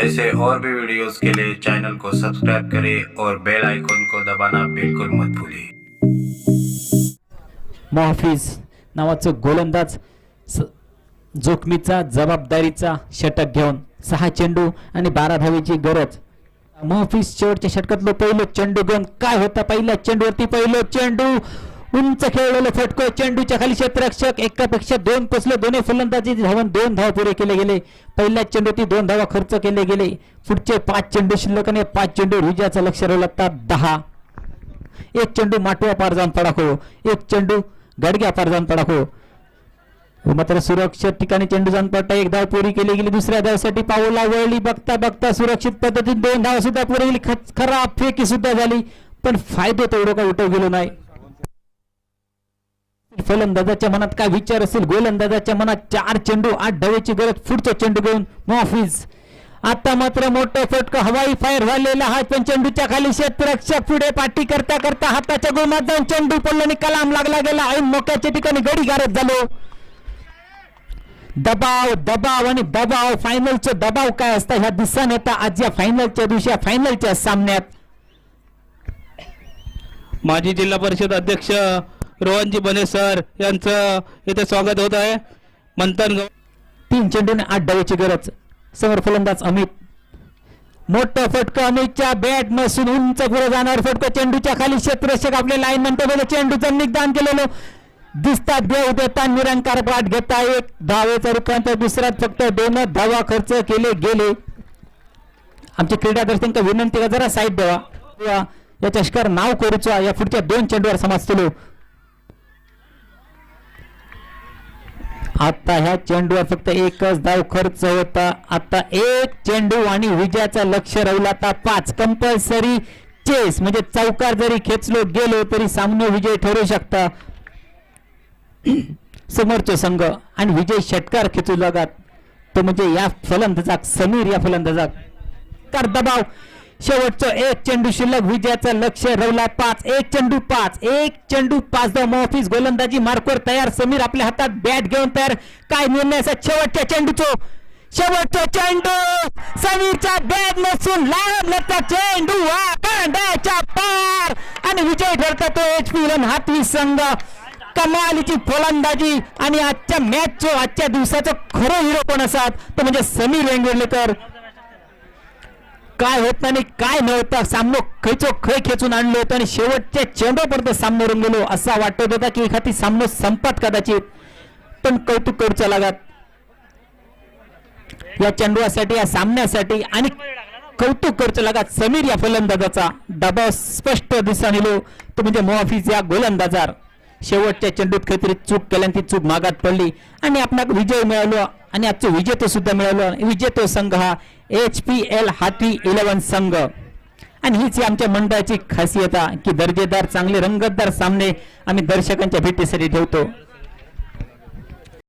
ऐसे और भी वीडियोस के लिए चैनल को सब्सक्राइब करें और बेल आइकन को दबाना बिल्कुल मत भूलें। मोहफिज नावाचं गोलंदाज जोखमीचा जबाबदारीचा षटक घेऊन 6 चेंडू आणि 12 धावेची गरज। मोहफिज शेवटच्या षटकातलं पहिलं चेंडू घेऊन काय होता, पहिल्या चेंडूवरती पहिलं चेंडू उंच खेळलेलं फटको, चेंडूच्या खाली क्षेत्ररक्षक एकापेक्षा 2 पोचले, दोन्ही फलंदाजी धावून 2 धावा पुरे केले गेले। पहिल्या चेंडूवरती 2 धावा खर्च केले गेले। पुढचे 5 चेंडू शिल्लक आणि 5 चेंडू विजयाचं लक्ष राहिलं 10। एक चेंडू माटवा पार जाऊन पडाको, एक चेंडू गडग्या पार जाऊन पडाको। मात्र सुरक्षित ठिकाणी चेंडू जाऊन पडता 1 धाव पुरी केली गेली। दुसऱ्या धावासाठी पावला वळली, बघता बघता सुरक्षित पद्धतीने 2 धावा सुद्धा पुरी गेली। खराब फेकी सुद्धा झाली, पण फायदे तेवढं काय उठव गेलो नाही। फलंदाजाच्या मनात काय विचार असेल, गोलंदाजाच्या मनात 4 चेंडू 8 धावेची गरज। पुढचा चेंडू घेऊन मोहफिज, आता मात्र मोठं फटका हवाई फायर झालेला हा, पण चेंडूच्या खाली क्षेत्ररक्षक पुढे पाठी करता करता हाताच्या गोमात जाऊन चेंडू पडला आणि कलाम लागला गेला। ऐन मोक्याच्या ठिकाणी गडी गारद झालो। दबाव दबाव आणि दबाव, फायनलचे दबाव काय असतात ह्या दिसून येता आज या फायनलच्या दिवशी, फायनलच्या सामन्यात। माजी जिल्हा परिषद अध्यक्ष रोहनजी बने सर यांचं इथे स्वागत होत आहे। मंथन 3 चेंडू आणि 8 धावेची गरज। समोर फलंदाज अमित, मोठा फटका अमितच्या बॅट नसून उंच पुढे जाणार फटका, चेंडूच्या खाली क्षेत्ररक्षक आपले लाईन म्हणतो चेंडूचं निगदान केलेलं दिसतात। देव देता निरंकार पाठ घेता 1 धावेचं रूपांतर दुसऱ्यात फक्त 2 धावा खर्च केले गेले। आमच्या क्रीडादर्शकांना विनंती का जरा साईड द्यावा, या चषकार नाव करूचा या पुढच्या 2 चेंडूवर समाजतलो। आता ह्या चेंडूवर फक्त 1च धाव खर्च होता। आता 1 चेंडू आणि विजयाचं लक्ष राहिलं आता 5 कंपल्सरी चेस, म्हणजे चौकार जरी खेचलो गेलो तरी सामना विजय ठरू शकता समोरचे संघ। आणि विजय षटकार खेचू लागत तो म्हणजे या फलंदाजाक समीर, या फलंदाजाक तर दबाव। शेवटचं 1 चेंडू शिल्लक, विजयाचं लक्ष रवला 5, 1 चेंडू 5, 1 चेंडू 5 धाव। मोहफिज गोलंदाजी मार्कवर तयार, समीर आपल्या हातात बॅट घेऊन तयार। काय निर्णय असा शेवटच्या चेंडूचो, शेवटचा चेंडू समीरचा बॅट नसून लांबलता चेंडू बांड्याच्या पार आणि विजय ठरता तो HP हातवी संघ। कमालीची फलंदाजी आणि आजच्या मॅचचं, आजच्या दिवसाचं खरं हिरो कोण असतात तो म्हणजे समीर वेंगुर्लेकर। काय होत नाही काय नव्हतं, सामनो खै खेचून आणलो होतं आणि शेवटच्या चेंडूपर्यंत सामना रंगलो असा वाटत होता की एखादी सामना संपत कदाचित, पण कौतुक करूचा लागत या चेंडूसाठी, या सामन्यासाठी आणि कौतुक करूचा लागत समीर या फलंदाजाचा। दबाव स्पष्ट दिसून येलो तो म्हणजे मोहफिज या गोलंदाजार। शेवटच्या चेंडूत काहीतरी चूक केल्याने ती चूक मागात पडली आणि आपल्याला विजय मिळालो आणि आजचं विजेतो सुद्धा मिळालो। विजेतो संघ हा HPL हाती 11 संघ। आणि हीच आमच्या मंडळाची खासियत आहे की दर्जेदार चांगले रंगतदार सामने आम्ही दर्शकांच्या भेटीसाठी ठेवतो।